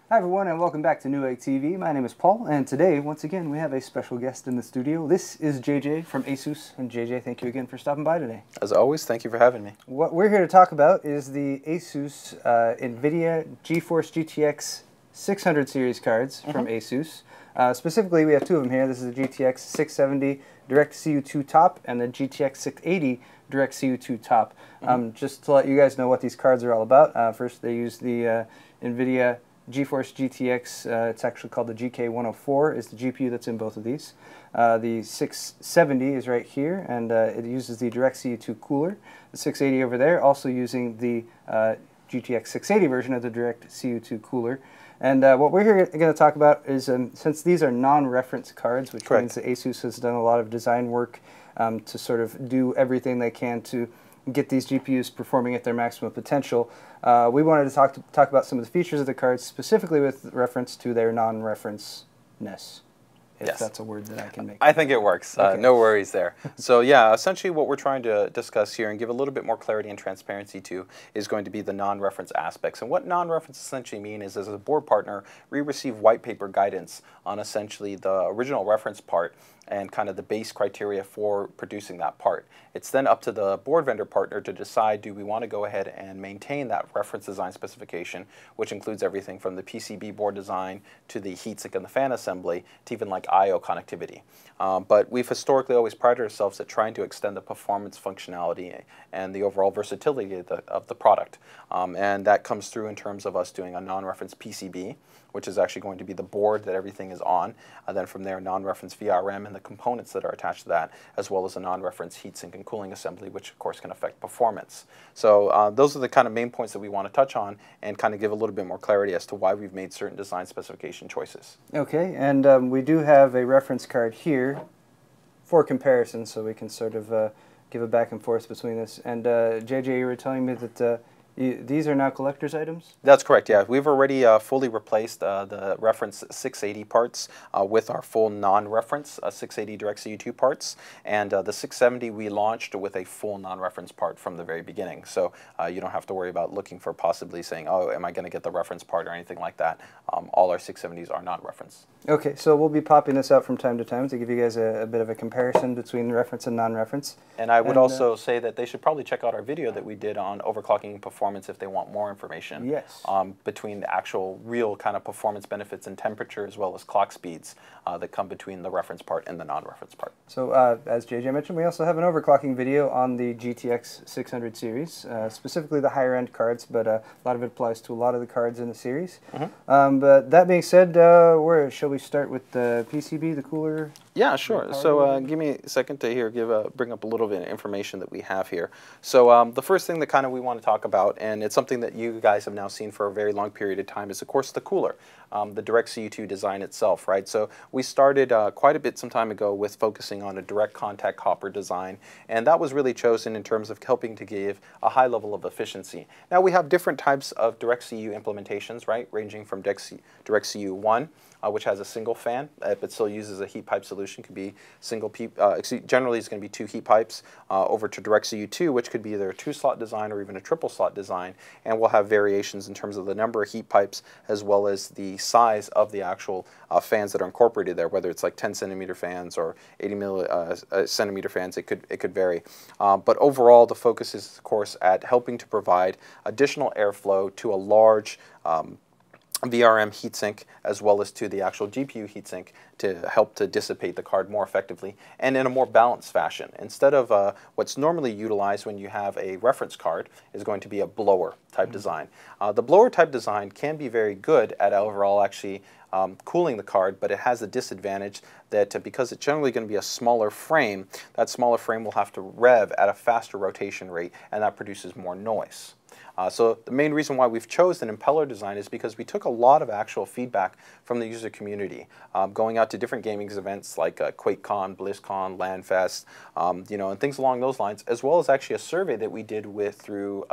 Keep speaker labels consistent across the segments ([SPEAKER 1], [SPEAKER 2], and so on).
[SPEAKER 1] Hi everyone and welcome back to Newegg TV. My name is Paul and today, once again, we have a special guest in the studio. This is JJ from ASUS, and JJ, thank you again for stopping by today.
[SPEAKER 2] As always, thank you for having me.
[SPEAKER 1] What we're here to talk about is the ASUS Nvidia GeForce GTX 600 series cards from ASUS. Specifically, we have two of them here. This is the GTX 670 DirectCUII top and the GTX 680 DirectCUII top. Just to let you guys know what these cards are all about, first they use the Nvidia GeForce GTX, it's actually called the GK104, is the GPU that's in both of these. The 670 is right here, and it uses the DirectCUII cooler. The 680 over there, also using the GTX 680 version of the DirectCUII cooler. And what we're here going to talk about is, since these are non-reference cards, which means that ASUS has done a lot of design work to sort of do everything they can to get these GPUs performing at their maximum potential. We wanted to talk about some of the features of the cards, specifically with reference to their non-reference-ness, if that's a word that I can make.
[SPEAKER 2] I think it works.
[SPEAKER 1] Okay.
[SPEAKER 2] No worries there. So yeah, essentially what we're trying to discuss here and give a little bit more clarity and transparency to is going to be the non-reference aspects. And what non-reference essentially mean is, as a board partner, we receive white paper guidance on essentially the original reference part and kind of the base criteria for producing that part. It's then up to the board vendor partner to decide, do we want to go ahead and maintain that reference design specification, which includes everything from the PCB board design to the heatsink and the fan assembly to even like I/O connectivity. But we've historically always prided ourselves at trying to extend the performance functionality and the overall versatility of the product. And that comes through in terms of us doing a non-reference PCB, which is actually going to be the board that everything is on. Then from there, non-reference VRM and the components that are attached to that, as well as a non-reference heatsink and cooling assembly, which of course can affect performance. So those are the kind of main points that we want to touch on and kind of give a little bit more clarity as to why we've made certain design specification choices.
[SPEAKER 1] Okay, and we do have a reference card here for comparison, so we can sort of give a back and forth between this. And JJ, you were telling me that these are now collector's items?
[SPEAKER 2] That's correct, yeah. We've already fully replaced the reference 680 parts with our full non-reference 680 DirectCUII parts. And the 670 we launched with a full non-reference part from the very beginning. So you don't have to worry about looking for possibly saying, oh, am I going to get the reference part or anything like that. All our 670s are non-reference.
[SPEAKER 1] Okay, so we'll be popping this out from time to time to give you guys a bit of a comparison between reference and non-reference.
[SPEAKER 2] And I would also say that they should probably check out our video that we did on overclocking and performance if they want more information.
[SPEAKER 1] Yes.
[SPEAKER 2] Between the actual real kind of performance benefits and temperature, as well as clock speeds that come between the reference part and the non-reference part.
[SPEAKER 1] So as JJ mentioned, we also have an overclocking video on the GTX 600 series, specifically the higher end cards, but a lot of it applies to a lot of the cards in the series. But that being said, where shall we start with the PCB, the cooler?
[SPEAKER 2] Yeah, sure. So give me a second to bring up a little bit of information that we have here. So the first thing that kind of we want to talk about, and it's something that you guys have now seen for a very long period of time, is of course the cooler, the DirectCUII design itself, right? So we started quite a bit some time ago with focusing on a direct contact copper design, and that was really chosen in terms of helping to give a high level of efficiency. Now we have different types of DirectCUII implementations, right, ranging from DirectCUII 1, which has a single fan, but still uses a heat pipe solution. Could be single generally it's going to be two heat pipes, over to DirectCUII 2, which could be either a 2-slot design or even a triple slot design, and we'll have variations in terms of the number of heat pipes as well as the size of the actual fans that are incorporated there, whether it's like 10 centimeter fans or 80 centimeter fans. It could vary, but overall the focus is of course at helping to provide additional airflow to a large VRM heatsink, as well as to the actual GPU heatsink, to help to dissipate the card more effectively and in a more balanced fashion. Instead of what's normally utilized when you have a reference card is going to be a blower type design. The blower type design can be very good at overall actually cooling the card, but it has a disadvantage that because it's generally going to be a smaller frame, that smaller frame will have to rev at a faster rotation rate, and that produces more noise. So the main reason why we've chosen impeller design is because we took a lot of actual feedback from the user community, going out to different gaming events like QuakeCon, BlizzCon, LANFest, and things along those lines, as well as actually a survey that we did through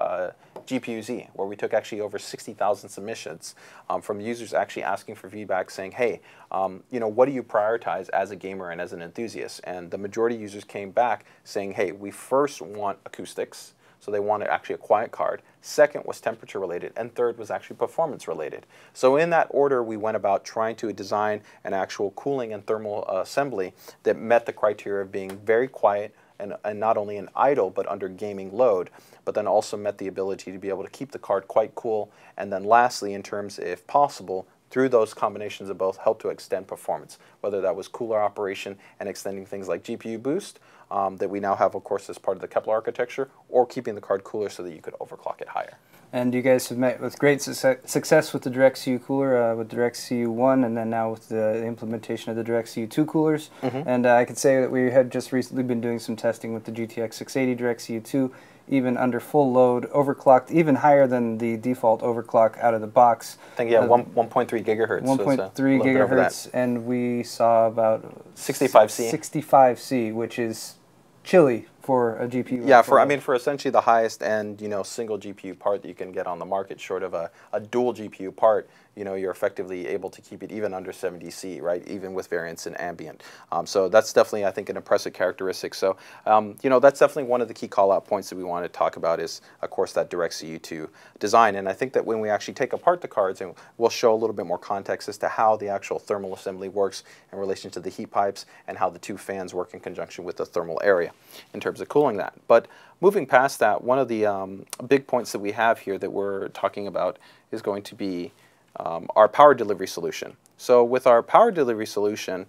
[SPEAKER 2] GPU-Z, where we took actually over 60,000 submissions from users actually asking for feedback, saying, hey, what do you prioritize as a gamer and as an enthusiast? And the majority of users came back saying, hey, we first want acoustics. so they wanted actually a quiet card. Second was temperature related, and third was actually performance related. So in that order, we went about trying to design an actual cooling and thermal assembly that met the criteria of being very quiet and not only in idle but under gaming load, but then also met the ability to be able to keep the card quite cool, and then lastly, in terms, if possible, through those combinations of both, help to extend performance, whether that was cooler operation and extending things like GPU boost that we now have, of course, as part of the Kepler architecture, or keeping the card cooler so that you could overclock it higher.
[SPEAKER 1] And you guys have met with great success with the DirectCUII cooler, with DirectCUII 1, and then now with the implementation of the DirectCUII 2 coolers. And I could say that we had just recently been doing some testing with the GTX 680 DirectCUII 2, even under full load, overclocked, even higher than the default overclock out of the box.
[SPEAKER 2] I think, yeah, 1.3 gigahertz.
[SPEAKER 1] 1.3 gigahertz, and we saw about
[SPEAKER 2] 65C.
[SPEAKER 1] 65C, which is chilly for a GPU.
[SPEAKER 2] Yeah, for essentially the highest end, single GPU part that you can get on the market, short of a dual GPU part, you're effectively able to keep it even under 70C, right? Even with variance in ambient. So that's definitely, I think, an impressive characteristic. So, that's definitely one of the key call-out points that we want to talk about is, of course, that DirectCUII 2 design. And I think that when we actually take apart the cards, and we'll show a little bit more context as to how the actual thermal assembly works in relation to the heat pipes and how the two fans work in conjunction with the thermal area in terms of cooling that. But moving past that, one of the big points that we have here that we're talking about is going to be our power delivery solution. So with our power delivery solution,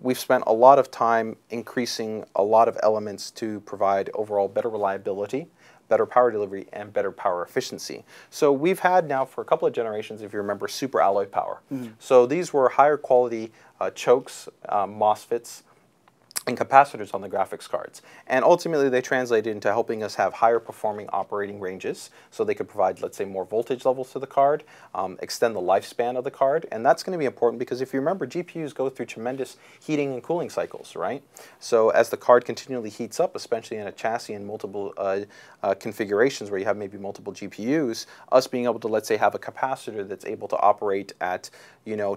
[SPEAKER 2] we've spent a lot of time increasing a lot of elements to provide overall better reliability, better power delivery, and better power efficiency. So we've had now for a couple of generations, if you remember, super alloy power. So these were higher quality chokes, MOSFETs, and capacitors on the graphics cards. And ultimately they translated into helping us have higher performing operating ranges, so they could provide, let's say, more voltage levels to the card, extend the lifespan of the card. And that's going to be important because if you remember, GPUs go through tremendous heating and cooling cycles, right? So as the card continually heats up, especially in a chassis and multiple configurations where you have maybe multiple GPUs, us being able to, let's say, have a capacitor that's able to operate at,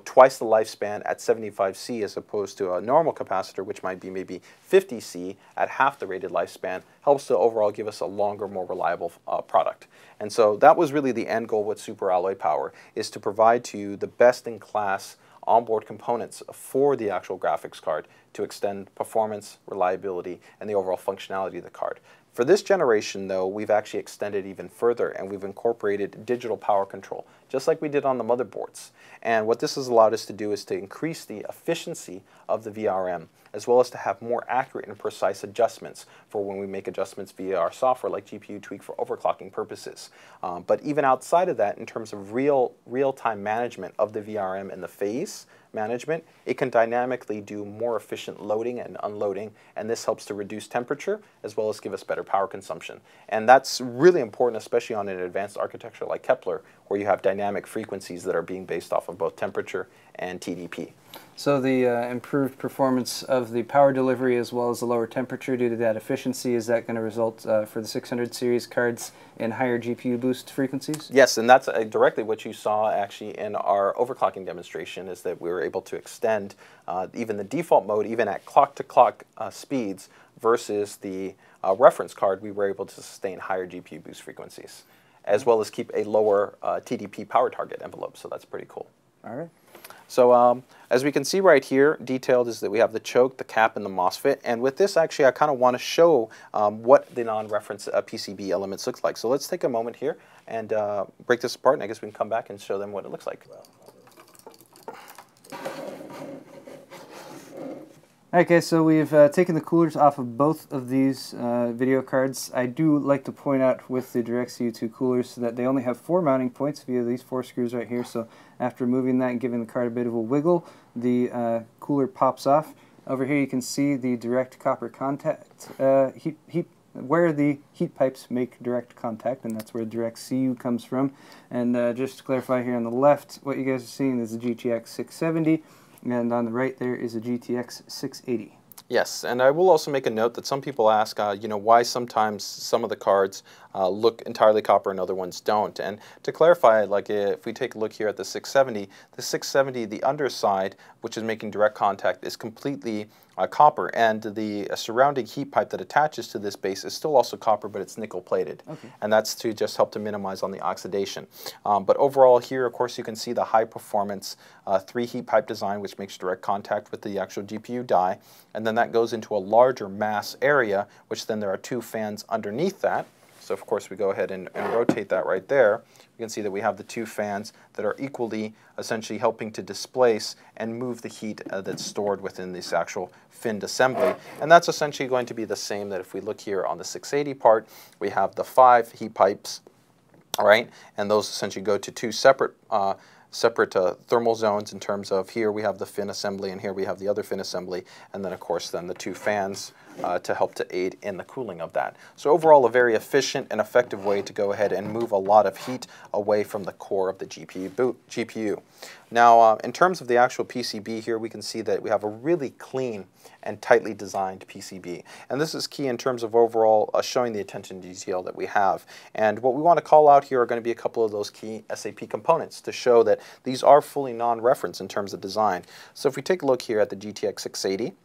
[SPEAKER 2] twice the lifespan at 75C as opposed to a normal capacitor, which might be maybe 50C at half the rated lifespan, helps to overall give us a longer, more reliable product. And so that was really the end goal with super alloy power, is to provide to you the best-in-class onboard components for the actual graphics card to extend performance, reliability, and the overall functionality of the card. For this generation, though, we've actually extended even further, and we've incorporated digital power control, just like we did on the motherboards. And what this has allowed us to do is to increase the efficiency of the VRM, as well as to have more accurate and precise adjustments for when we make adjustments via our software like GPU Tweak for overclocking purposes. But even outside of that, in terms of real-time management of the VRM and the phase management, it can dynamically do more efficient loading and unloading, and this helps to reduce temperature as well as give us better power consumption. And that's really important, especially on an advanced architecture like Kepler, where you have dynamic frequencies that are being based off of both temperature and TDP.
[SPEAKER 1] So the improved performance of the power delivery as well as the lower temperature due to that efficiency, is that going to result for the 600 series cards in higher GPU boost frequencies?
[SPEAKER 2] Yes, and that's directly what you saw actually in our overclocking demonstration, is that we were able to extend even the default mode, even at clock-to-clock speeds versus the reference card, we were able to sustain higher GPU boost frequencies, as well as keep a lower TDP power target envelope, so that's pretty cool.
[SPEAKER 1] All right.
[SPEAKER 2] So as we can see right here, detailed is that we have the choke, the cap, and the MOSFET. And with this, actually, I kind of want to show what the non-reference PCB elements look like. So let's take a moment here and break this apart, and I guess we can come back and show them what it looks like.
[SPEAKER 1] Okay, so we've taken the coolers off of both of these video cards. I do like to point out with the DirectCUII 2 coolers that they only have 4 mounting points via these 4 screws right here. So after removing that and giving the card a bit of a wiggle, the cooler pops off. Over here you can see the direct copper contact where the heat pipes make direct contact, and that's where DirectCUII comes from. And just to clarify here on the left, what you guys are seeing is the GTX 670. And on the right there is a GTX 680.
[SPEAKER 2] Yes, and I will also make a note that some people ask, why sometimes some of the cards look entirely copper and other ones don't. And to clarify, like if we take a look here at the 670, the underside, which is making direct contact, is completely copper, and the surrounding heat pipe that attaches to this base is still also copper, but it's nickel plated.
[SPEAKER 1] Okay.
[SPEAKER 2] And that's to just help to minimize on the oxidation. But overall here, of course, you can see the high performance 3 heat pipe design, which makes direct contact with the actual GPU die, and then that goes into a larger mass area, which then there are 2 fans underneath that. So of course we go ahead and rotate that right there. You can see that we have the 2 fans that are equally essentially helping to displace and move the heat that's stored within this actual finned assembly. And that's essentially going to be the same that if we look here on the 680 part, we have the 5 heat pipes, all right? And those essentially go to 2 separate thermal zones in terms of here we have the fin assembly and here we have the other fin assembly, and then of course then the 2 fans to help to aid in the cooling of that. So overall a very efficient and effective way to go ahead and move a lot of heat away from the core of the GPU. Now in terms of the actual PCB here, we can see that we have a really clean and tightly designed PCB. And this is key in terms of overall showing the attention to detail that we have. And what we want to call out here are going to be a couple of those key SAP components to show that these are fully non-reference in terms of design. So if we take a look here at the GTX 680,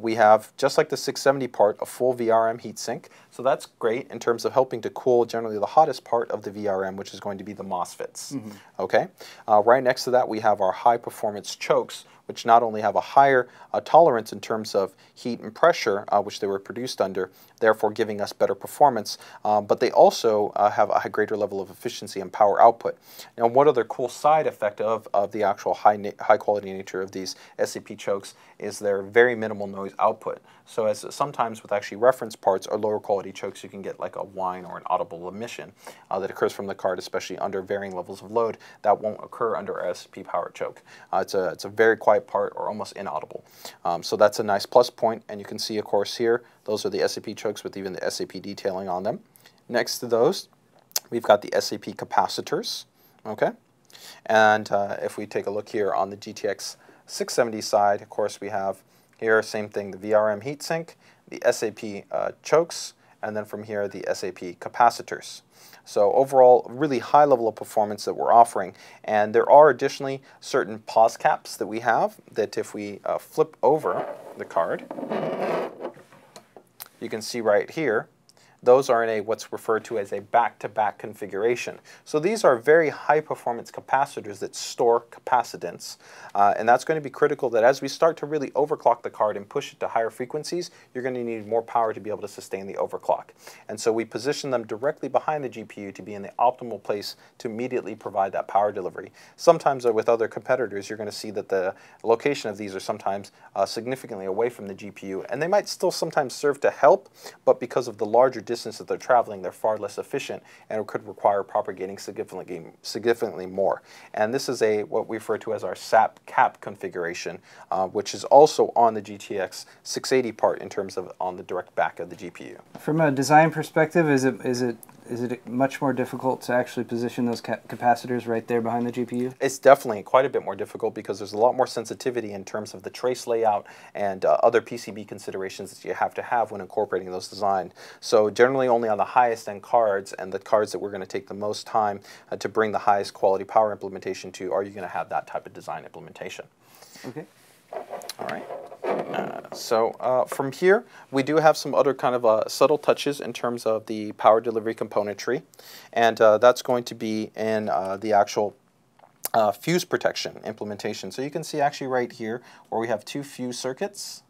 [SPEAKER 2] we have, just like the 670 part, a full VRM heatsink. So that's great in terms of helping to cool generally the hottest part of the VRM, which is going to be the MOSFETs. Okay. Right next to that, we have our high performance chokes, which not only have a higher tolerance in terms of heat and pressure, which they were produced under, therefore giving us better performance, but they also have a greater level of efficiency and power output. Now, one other cool side effect of the actual high quality nature of these SAP chokes is their very minimal noise output. So as sometimes with actually reference parts or lower quality chokes, you can get like a whine or an audible emission that occurs from the card, especially under varying levels of load. That won't occur under a SAP powered choke. It's a very quiet part or almost inaudible. So that's a nice plus point, and you can see of course here, those are the SAP chokes with even the SAP detailing on them. Next to those, we've got the SAP capacitors, okay? And if we take a look here on the GTX 670 side, of course we have here, same thing, the VRM heatsink, the SAP chokes, and then from here the SAP capacitors. So overall, really high level of performance that we're offering. And there are additionally certain pause caps that we have that if we flip over the card, you can see right here, those are in a what's referred to as a back-to-back configuration. So these are very high-performance capacitors that store capacitance, and that's going to be critical that as we start to really overclock the card and push it to higher frequencies, you're going to need more power to be able to sustain the overclock. And so we position them directly behind the GPU to be in the optimal place to immediately provide that power delivery. Sometimes with other competitors, you're going to see that the location of these are sometimes significantly away from the GPU, and they might still sometimes serve to help, but because of the larger distance that they're traveling, they're far less efficient and it could require propagating significantly more. And this is what we refer to as our SAP cap configuration, which is also on the GTX 680 part in terms of on the direct back of the GPU.
[SPEAKER 1] From a design perspective, is it much more difficult to actually position those capacitors right there behind the GPU?
[SPEAKER 2] It's definitely quite a bit more difficult because there's a lot more sensitivity in terms of the trace layout and other PCB considerations that you have to have when incorporating those designs. So generally only on the highest end cards and the cards that we're going to take the most time to bring the highest quality power implementation to, are you going to have that type of design implementation.
[SPEAKER 1] Okay.
[SPEAKER 2] All right. From here, we do have some other kind of subtle touches in terms of the power delivery componentry, and that's going to be in the actual fuse protection implementation. So you can see actually right here where we have 2 fuse circuits.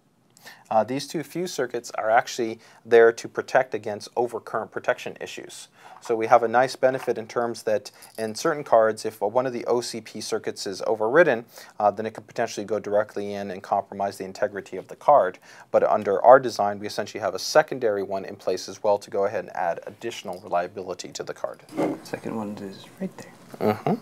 [SPEAKER 2] These 2 fuse circuits are actually there to protect against overcurrent protection issues. So we have a nice benefit in terms that in certain cards, if one of the OCP circuits is overridden, then it could potentially go directly in and compromise the integrity of the card. But under our design, we essentially have a secondary one in place as well to go ahead and add additional reliability to the card.
[SPEAKER 1] Second one is right there.
[SPEAKER 2] Mm-hmm.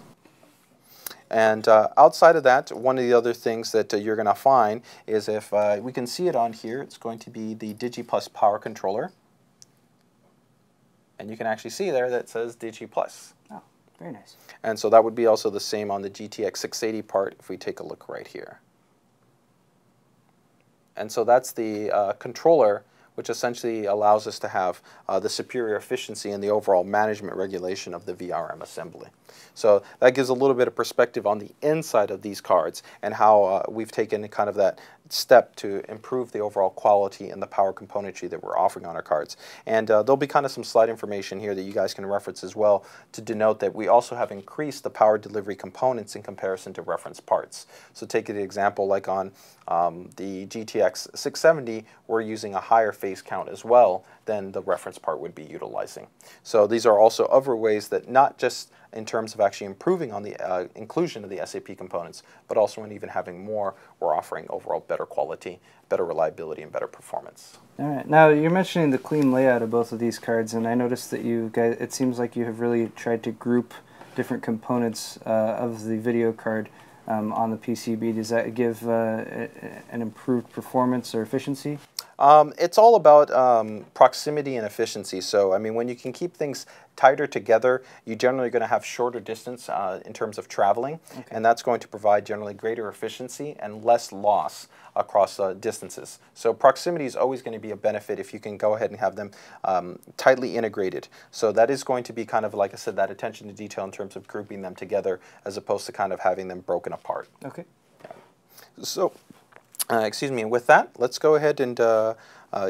[SPEAKER 2] And outside of that, one of the other things that you're going to find is if we can see it on here, it's going to be the Digi Plus power controller. And you can actually see there that it says Digi Plus.
[SPEAKER 1] Oh, very nice.
[SPEAKER 2] And so that would be also the same on the GTX 680 part if we take a look right here. And so that's the controller which essentially allows us to have the superior efficiency and the overall management regulation of the VRM assembly. So that gives a little bit of perspective on the inside of these cards and how we've taken kind of that step to improve the overall quality and the power componentry that we're offering on our cards. And there'll be kind of some slide information here that you guys can reference as well to denote that we also have increased the power delivery components in comparison to reference parts. So take an example like on the GTX 670, we're using a higher phase count as well than the reference part would be utilizing. So these are also other ways that not just in terms of actually improving on the inclusion of the SAP components, but also in even having more, we're offering overall better quality, better reliability, and better performance.
[SPEAKER 1] All right. Now, you're mentioning the clean layout of both of these cards, and I noticed that you guys, it seems like you have really tried to group different components of the video card on the PCB. Does that give an improved performance or efficiency?
[SPEAKER 2] It's all about proximity and efficiency. So, I mean, when you can keep things tighter together, you're generally going to have shorter distance in terms of traveling, and that's going to provide generally greater efficiency and less loss across distances. So proximity is always going to be a benefit if you can go ahead and have them tightly integrated. So that is going to be kind of, like I said, that attention to detail in terms of grouping them together as opposed to kind of having them broken apart.
[SPEAKER 1] Okay.
[SPEAKER 2] So, excuse me, and with that, let's go ahead and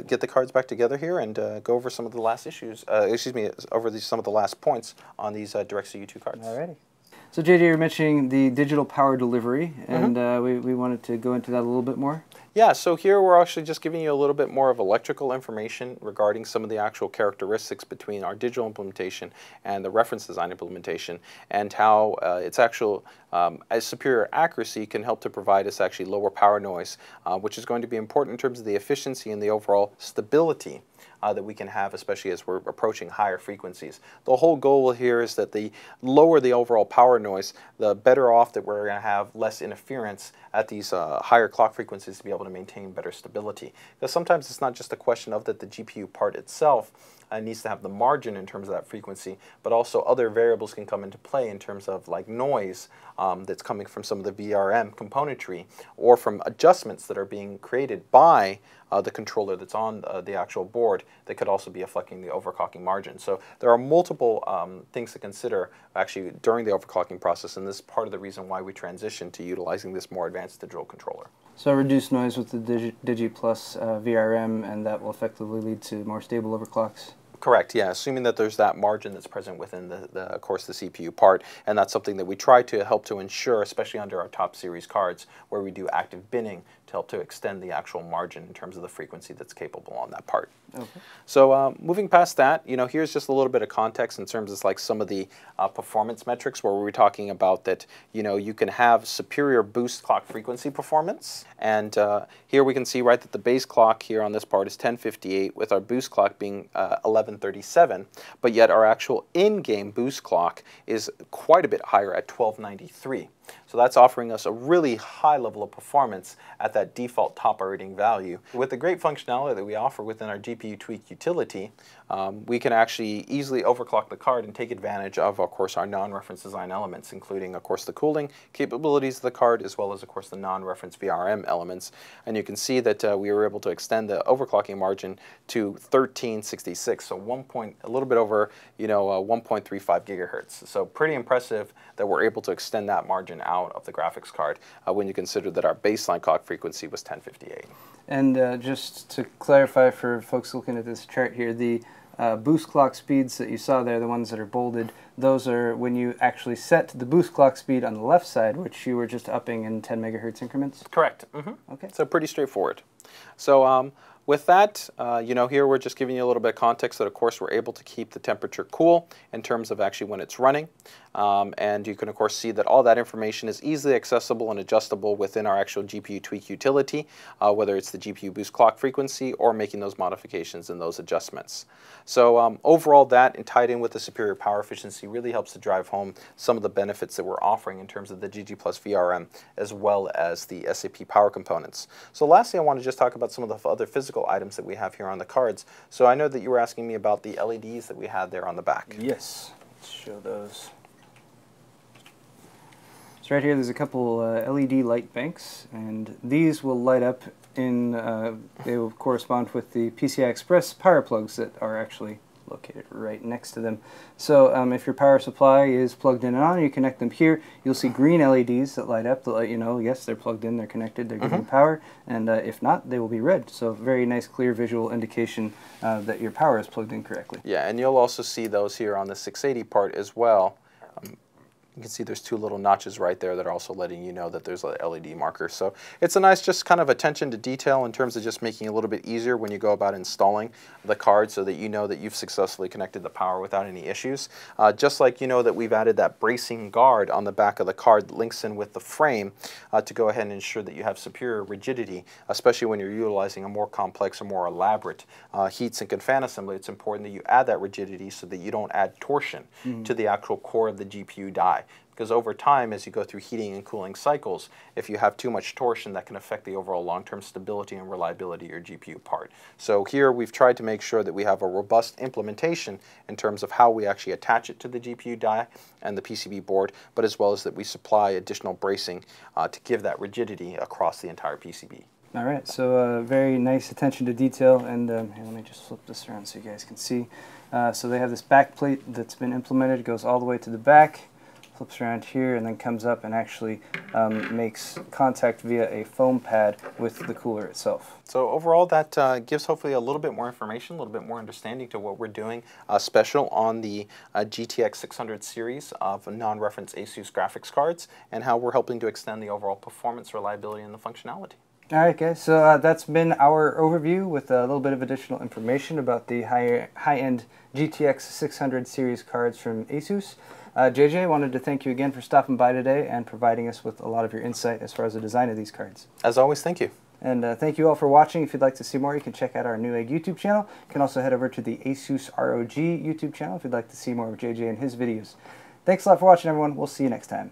[SPEAKER 2] get the cards back together here and go over some of the last issues, over some of the last points on these DirectCUII cards.
[SPEAKER 1] Alrighty. So JJ, you're mentioning the digital power delivery, and we wanted to go into that a little bit more.
[SPEAKER 2] Yeah, so here we're actually just giving you a little bit more of electrical information regarding some of the actual characteristics between our digital implementation and the reference design implementation, and how its actual superior accuracy can help to provide us actually lower power noise, which is going to be important in terms of the efficiency and the overall stability that we can have, especially as we're approaching higher frequencies. The whole goal here is that the lower the overall power noise, the better off that we're going to have less interference at these higher clock frequencies to be able to maintain better stability. Because sometimes it's not just a question of that the GPU part itself needs to have the margin in terms of that frequency, but also other variables can come into play in terms of like noise that's coming from some of the VRM componentry or from adjustments that are being created by the controller that's on the actual board that could also be affecting the overclocking margin. So there are multiple things to consider actually during the overclocking process, and this is part of the reason why we transitioned to utilizing this more advanced digital controller.
[SPEAKER 1] So reduce noise with the Digi Plus VRM, and that will effectively lead to more stable overclocks?
[SPEAKER 2] Correct, yeah, assuming that there's that margin that's present within of course, the CPU part, and that's something that we try to help to ensure, especially under our top series cards, where we do active binning to help to extend the actual margin in terms of the frequency that's capable on that part. Okay. So moving past that, you know, here's just a little bit of context in terms of like some of the performance metrics where we're talking about that, you know, you can have superior boost clock frequency performance, and here we can see right that the base clock here on this part is 1058 with our boost clock being 1137, but yet our actual in-game boost clock is quite a bit higher at 1293. So that's offering us a really high level of performance at that default top rating value. With the great functionality that we offer within our DirectCUII utility, we can actually easily overclock the card and take advantage of course, our non-reference design elements, including, of course, the cooling capabilities of the card, as well as, of course, the non-reference VRM elements. And you can see that we were able to extend the overclocking margin to 1366, so a little bit over, you know, 1.35 gigahertz. So pretty impressive that we're able to extend that margin out of the graphics card when you consider that our baseline clock frequency was 1058. And
[SPEAKER 1] just to clarify for folks looking at this chart here, the boost clock speeds that you saw there, the ones that are bolded, those are when you actually set the boost clock speed on the left side, which you were just upping in 10 megahertz increments?
[SPEAKER 2] Correct. Okay. So pretty straightforward. So with that, you know, here we're just giving you a little bit of context that, of course, we're able to keep the temperature cool in terms of actually when it's running. And you can, of course, see that all that information is easily accessible and adjustable within our actual GPU tweak utility, whether it's the GPU boost clock frequency or making those modifications and those adjustments. So overall, that and tied in with the superior power efficiency really helps to drive home some of the benefits that we're offering in terms of the Digi Plus VRM as well as the SAP power components. So lastly, I want to just talk about some of the other physical items that we have here on the cards. So I know that you were asking me about the LEDs that we had there on the back.
[SPEAKER 1] Yes, let's show those. So right here there's a couple LED light banks, and these will light up they will correspond with the PCI Express power plugs that are actually located right next to them. So if your power supply is plugged in and on, you connect them here, you'll see green LEDs that light up to let you know, yes, they're plugged in, they're connected, they're getting power, and if not, they will be red. So very nice, clear visual indication that your power is plugged in correctly.
[SPEAKER 2] Yeah, and you'll also see those here on the 680 part as well. You can see there's two little notches right there that are also letting you know that there's a LED marker. So it's a nice just kind of attention to detail in terms of just making it a little bit easier when you go about installing the card so that you know that you've successfully connected the power without any issues. Just like you know that we've added that bracing guard on the back of the card that links in with the frame to go ahead and ensure that you have superior rigidity, especially when you're utilizing a more complex or more elaborate heatsink and fan assembly. It's important that you add that rigidity so that you don't add torsion to the actual core of the GPU die. Because over time, as you go through heating and cooling cycles, if you have too much torsion, that can affect the overall long-term stability and reliability of your GPU part. So here we've tried to make sure that we have a robust implementation in terms of how we actually attach it to the GPU die and the PCB board, but as well as that we supply additional bracing to give that rigidity across the entire PCB.
[SPEAKER 1] All right, so very nice attention to detail, and here, let me just flip this around so you guys can see. So they have this back plate that's been implemented. It goes all the way to the back, flips around here, and then comes up and actually makes contact via a foam pad with the cooler itself.
[SPEAKER 2] So overall, that gives hopefully a little bit more information, a little bit more understanding to what we're doing special on the GTX 600 series of non-reference ASUS graphics cards, and how we're helping to extend the overall performance, reliability, and the functionality.
[SPEAKER 1] All right, guys, so that's been our overview with a little bit of additional information about the high-end GTX 600 series cards from ASUS. JJ, wanted to thank you again for stopping by today and providing us with a lot of your insight as far as the design of these cards.
[SPEAKER 2] As always, thank you.
[SPEAKER 1] And thank you all for watching. If you'd like to see more, you can check out our Newegg YouTube channel. You can also head over to the ASUS ROG YouTube channel if you'd like to see more of JJ and his videos. Thanks a lot for watching, everyone. We'll see you next time.